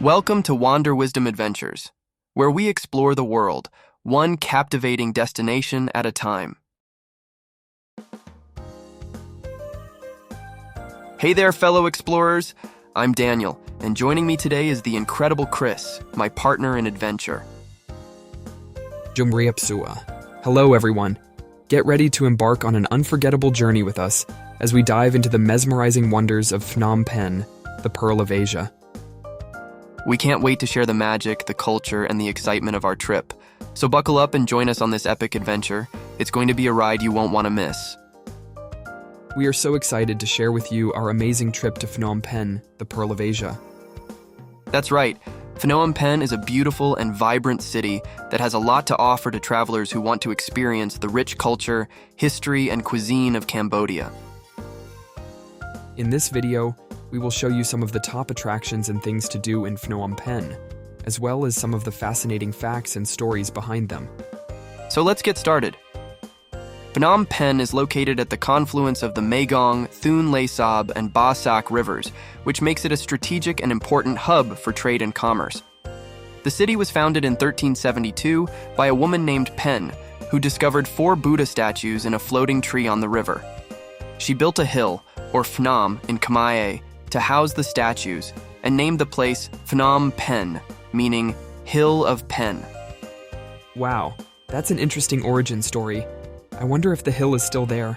Welcome to Wander Wisdom Adventures, where we explore the world, one captivating destination at a time. Hey there, fellow explorers. I'm Daniel, and joining me today is the incredible Chris, my partner in adventure. Jumriapsua. Hello, everyone. Get ready to embark on an unforgettable journey with us as we dive into the mesmerizing wonders of Phnom Penh, the Pearl of Asia. We can't wait to share the magic, the culture, and the excitement of our trip. So buckle up and join us on this epic adventure. It's going to be a ride you won't want to miss. We are so excited to share with you our amazing trip to Phnom Penh, the Pearl of Asia. That's right. Phnom Penh is a beautiful and vibrant city that has a lot to offer to travelers who want to experience the rich culture, history, and cuisine of Cambodia. In this video, we will show you some of the top attractions and things to do in Phnom Penh, as well as some of the fascinating facts and stories behind them. So let's get started. Phnom Penh is located at the confluence of the Megong, Thun Le Sab, and Ba Sak rivers, which makes it a strategic and important hub for trade and commerce. The city was founded in 1372 by a woman named Pen, who discovered 4 Buddha statues in a floating tree on the river. She built a hill, or Phnom in Khmer, to house the statues, and named the place Phnom Penh, meaning Hill of Pen. Wow, that's an interesting origin story. I wonder if the hill is still there.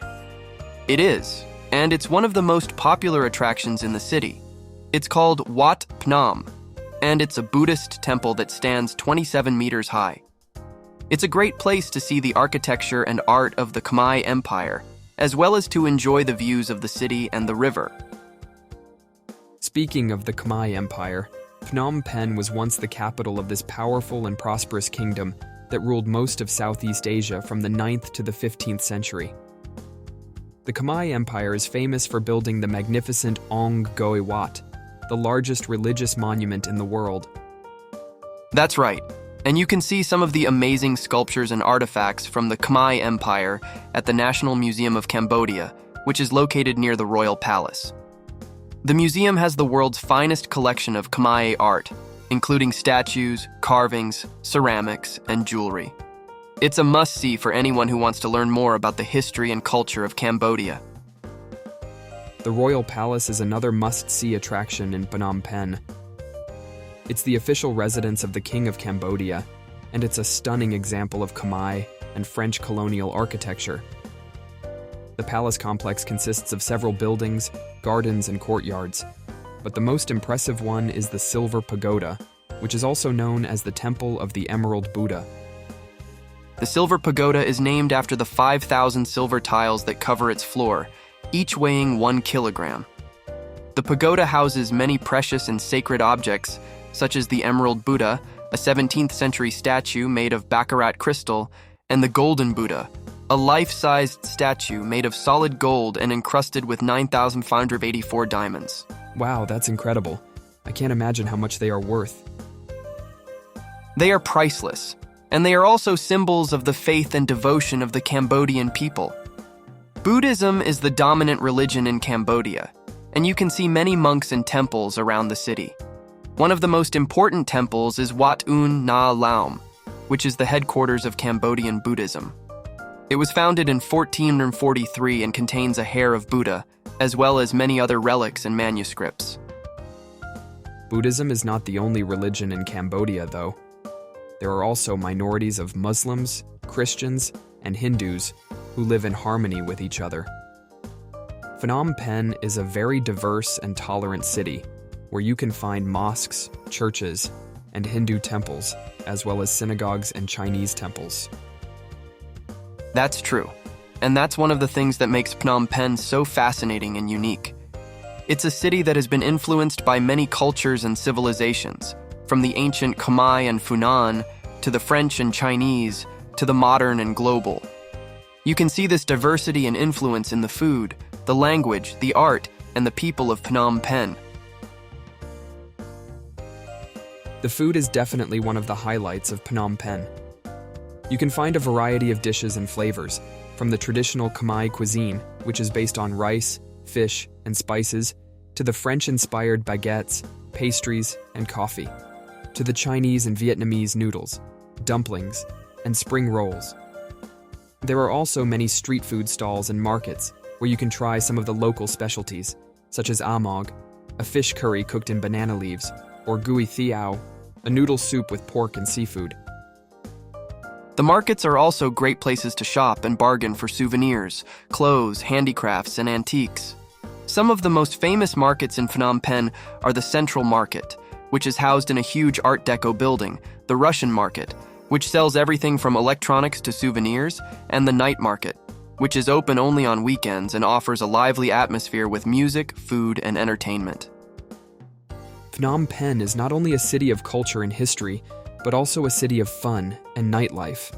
It is, and it's one of the most popular attractions in the city. It's called Wat Phnom, and it's a Buddhist temple that stands 27 meters high. It's a great place to see the architecture and art of the Khmer Empire, as well as to enjoy the views of the city and the river. Speaking of the Khmer Empire, Phnom Penh was once the capital of this powerful and prosperous kingdom that ruled most of Southeast Asia from the 9th to the 15th century. The Khmer Empire is famous for building the magnificent Angkor Wat, the largest religious monument in the world. That's right, and you can see some of the amazing sculptures and artifacts from the Khmer Empire at the National Museum of Cambodia, which is located near the Royal Palace. The museum has the world's finest collection of Khmer art, including statues, carvings, ceramics, and jewelry. It's a must-see for anyone who wants to learn more about the history and culture of Cambodia. The Royal Palace is another must-see attraction in Phnom Penh. It's the official residence of the King of Cambodia, and it's a stunning example of Khmer and French colonial architecture. The palace complex consists of several buildings, gardens, and courtyards, but the most impressive one is the Silver Pagoda, which is also known as the Temple of the Emerald Buddha. The Silver Pagoda is named after the 5,000 silver tiles that cover its floor, each weighing 1 kilogram. The pagoda houses many precious and sacred objects, such as the Emerald Buddha, a 17th century statue made of baccarat crystal, and the Golden Buddha, a life-sized statue made of solid gold and encrusted with 9,584 diamonds. Wow, that's incredible. I can't imagine how much they are worth. They are priceless, and they are also symbols of the faith and devotion of the Cambodian people. Buddhism is the dominant religion in Cambodia, and you can see many monks and temples around the city. One of the most important temples is Wat Un Na Laom, which is the headquarters of Cambodian Buddhism. It was founded in 1443 and contains a hair of Buddha, as well as many other relics and manuscripts. Buddhism is not the only religion in Cambodia, though. There are also minorities of Muslims, Christians, and Hindus who live in harmony with each other. Phnom Penh is a very diverse and tolerant city, where you can find mosques, churches, and Hindu temples, as well as synagogues and Chinese temples. That's true, and that's one of the things that makes Phnom Penh so fascinating and unique. It's a city that has been influenced by many cultures and civilizations, from the ancient Khmer and Funan, to the French and Chinese, to the modern and global. You can see this diversity and influence in the food, the language, the art, and the people of Phnom Penh. The food is definitely one of the highlights of Phnom Penh. You can find a variety of dishes and flavors, from the traditional Khmer cuisine, which is based on rice, fish, and spices, to the French-inspired baguettes, pastries, and coffee, to the Chinese and Vietnamese noodles, dumplings, and spring rolls. There are also many street food stalls and markets where you can try some of the local specialties, such as amog, a fish curry cooked in banana leaves, or gui thiao, a noodle soup with pork and seafood. The markets are also great places to shop and bargain for souvenirs, clothes, handicrafts, and antiques. Some of the most famous markets in Phnom Penh are the Central Market, which is housed in a huge Art Deco building, the Russian Market, which sells everything from electronics to souvenirs, and the Night Market, which is open only on weekends and offers a lively atmosphere with music, food, and entertainment. Phnom Penh is not only a city of culture and history, but also a city of fun and nightlife.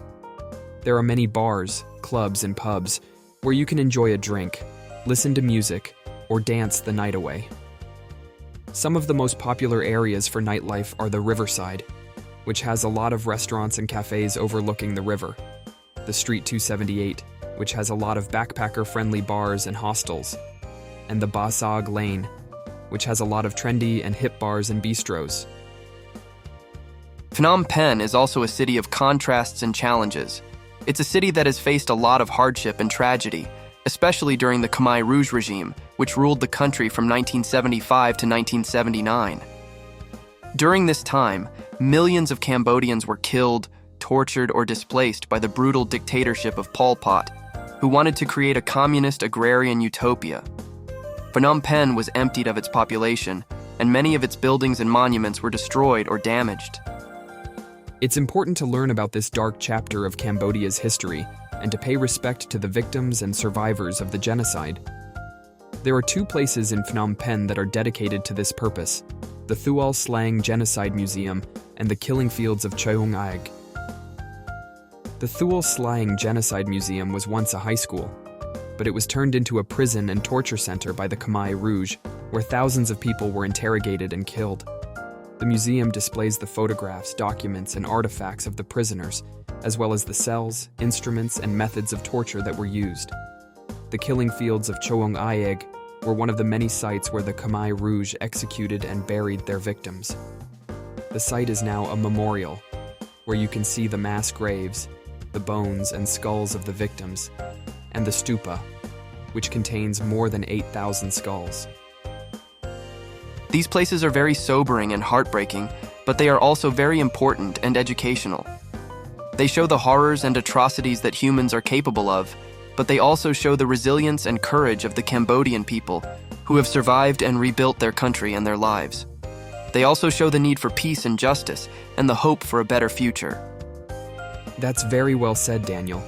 There are many bars, clubs, and pubs where you can enjoy a drink, listen to music, or dance the night away. Some of the most popular areas for nightlife are the Riverside, which has a lot of restaurants and cafes overlooking the river, the Street 278, which has a lot of backpacker-friendly bars and hostels, and the Basag Lane, which has a lot of trendy and hip bars and bistros. Phnom Penh is also a city of contrasts and challenges. It's a city that has faced a lot of hardship and tragedy, especially during the Khmer Rouge regime, which ruled the country from 1975 to 1979. During this time, millions of Cambodians were killed, tortured, or displaced by the brutal dictatorship of Pol Pot, who wanted to create a communist agrarian utopia. Phnom Penh was emptied of its population, and many of its buildings and monuments were destroyed or damaged. It's important to learn about this dark chapter of Cambodia's history and to pay respect to the victims and survivors of the genocide. There are two places in Phnom Penh that are dedicated to this purpose: the Thual Slang Genocide Museum and the Killing Fields of Cheung Aig. The Thual Slang Genocide Museum was once a high school, but it was turned into a prison and torture center by the Khmer Rouge, where thousands of people were interrogated and killed. The museum displays the photographs, documents, and artifacts of the prisoners, as well as the cells, instruments, and methods of torture that were used. The Killing Fields of Cheung Aig were one of the many sites where the Khmer Rouge executed and buried their victims. The site is now a memorial, where you can see the mass graves, the bones and skulls of the victims, and the stupa, which contains more than 8,000 skulls. These places are very sobering and heartbreaking, but they are also very important and educational. They show the horrors and atrocities that humans are capable of, but they also show the resilience and courage of the Cambodian people who have survived and rebuilt their country and their lives. They also show the need for peace and justice and the hope for a better future. That's very well said, Daniel.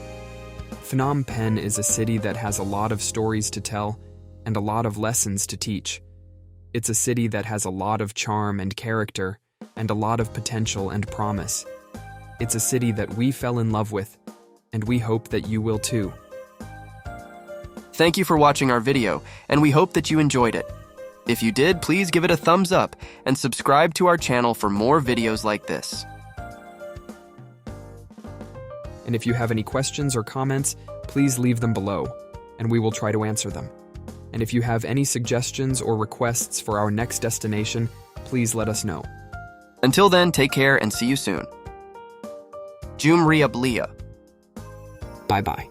Phnom Penh is a city that has a lot of stories to tell and a lot of lessons to teach. It's a city that has a lot of charm and character and a lot of potential and promise. It's a city that we fell in love with, and we hope that you will too. Thank you for watching our video, and we hope that you enjoyed it. If you did, please give it a thumbs up and subscribe to our channel for more videos like this. And if you have any questions or comments, please leave them below, and we will try to answer them. And if you have any suggestions or requests for our next destination, please let us know. Until then, take care and see you soon. Jum Ria Blia. Bye-bye.